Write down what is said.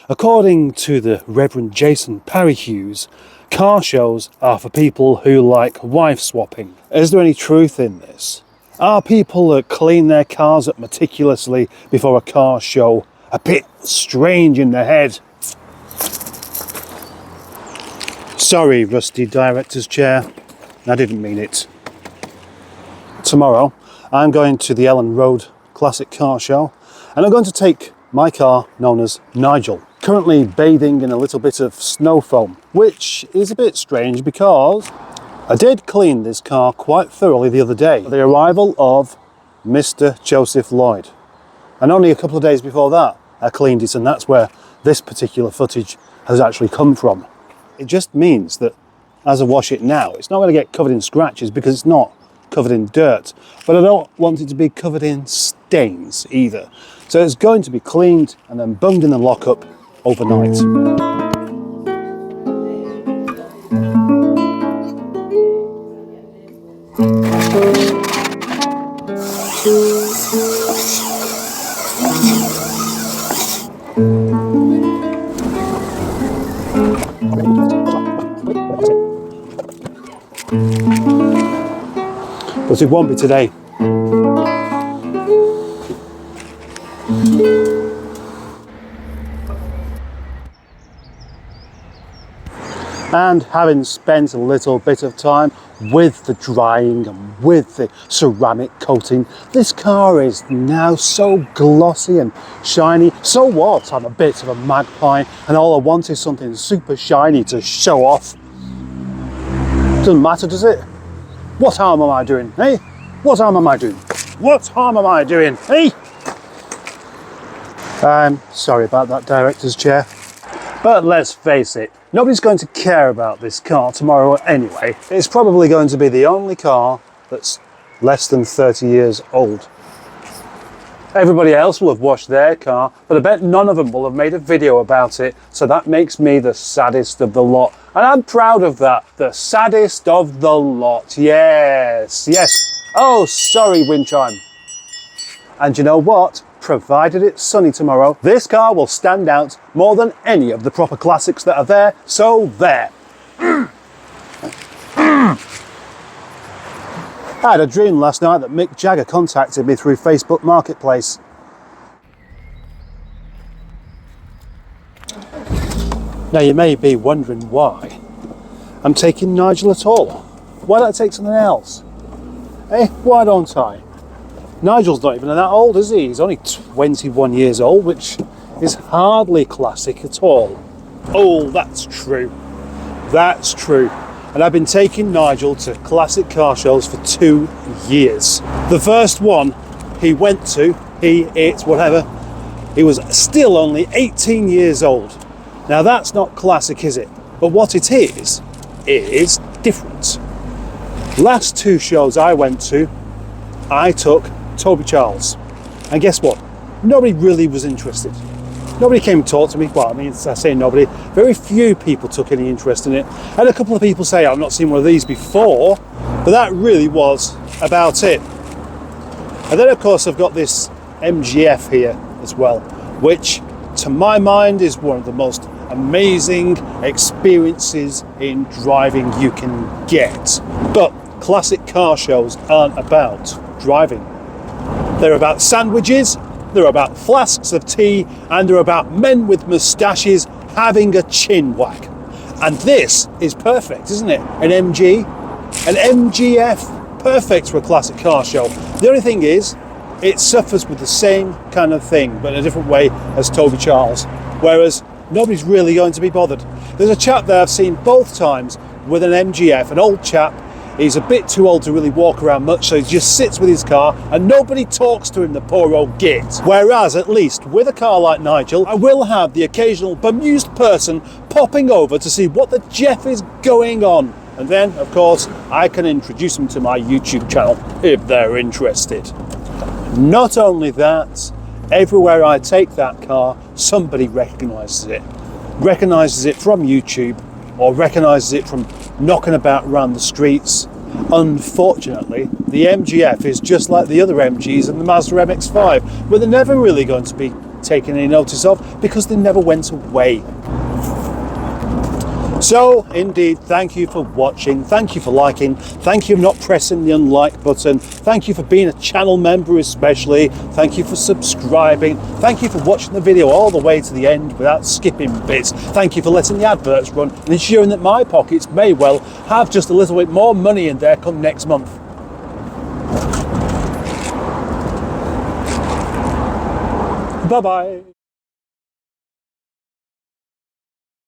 According to the Reverend Jason Parry-Hughes, car shows are for people who like wife swapping. Is there any truth in this? Are people that clean their cars up meticulously before a car show a bit strange in the head? Sorry, rusty director's chair. I didn't mean it. Tomorrow, I'm going to the Ellen Road Classic Car Show, and I'm going to take my car known as Nigel, currently bathing in a little bit of snow foam, which is a bit strange because I did clean this car quite thoroughly the other day. The arrival of Mr. Joseph Lloyd. And only a couple of days before that, I cleaned it, and that's where this particular footage has actually come from. It just means that as I wash it now, it's not going to get covered in scratches because it's not covered in dirt, but I don't want it to be covered in stains either. So it's going to be cleaned and then bunged in the lockup overnight. But it won't be today. And having spent a little bit of time with the drying and with the ceramic coating, this car is now so glossy and shiny. So what? I'm a bit of a magpie and all I want is something super shiny to show off. Doesn't matter, does it? What harm am I doing, eh? What harm am I doing? What harm am I doing, eh? I'm sorry about that director's chair. But let's face it, nobody's going to care about this car tomorrow anyway. It's probably going to be the only car that's less than 30 years old. Everybody else will have washed their car, but I bet none of them will have made a video about it, so that makes me the saddest of the lot. And I'm proud of that, the saddest of the lot. Yes, yes. Oh, sorry, wind chime. And you know what? Provided it's sunny tomorrow, this car will stand out more than any of the proper classics that are there, so there. I had a dream last night that Mick Jagger contacted me through Facebook Marketplace. Now you may be wondering why I'm taking Nigel at all. Why don't I take something else? Eh, why don't I? Nigel's not even that old, is he? He's only 21 years old, which is hardly classic at all. Oh, that's true. That's true. And I've been taking Nigel to classic car shows for 2 years. The first one he went to, whatever, he was still only 18 years old. Now that's not classic, is it? But what it is different. Last 2 shows I went to, I took Toby Charles. And guess what? Nobody really was interested. Nobody came to talk to me. Well, I mean, I say nobody. Very few people took any interest in it. I had a couple of people say, I've not seen one of these before, but that really was about it. And then, of course, I've got this MGF here as well, which, to my mind, is one of the most amazing experiences in driving you can get. But classic car shows aren't about driving. They're about sandwiches, they're about flasks of tea, and they're about men with moustaches having a chin wag. And this is perfect, isn't it? An MGF, perfect for a classic car show. The only thing is, it suffers with the same kind of thing, but in a different way as Toby Charles, whereas nobody's really going to be bothered. There's a chap there I've seen both times with an MGF, an old chap. He's a bit too old to really walk around much, so he just sits with his car and nobody talks to him, the poor old git. Whereas, at least with a car like Nigel, I will have the occasional bemused person popping over to see what the Jeff is going on. And then, of course, I can introduce them to my YouTube channel if they're interested. Not only that, everywhere I take that car, somebody recognises it. Recognises it from YouTube or recognises it from knocking about around the streets. Unfortunately, the MGF is just like the other MGs and the Mazda MX-5, where they're never really going to be taken any notice of because they never went away. So, indeed, thank you for watching, thank you for liking, thank you for not pressing the unlike button, thank you for being a channel member especially, thank you for subscribing, thank you for watching the video all the way to the end without skipping bits, thank you for letting the adverts run and ensuring that my pockets may well have just a little bit more money in there come next month. Bye-bye.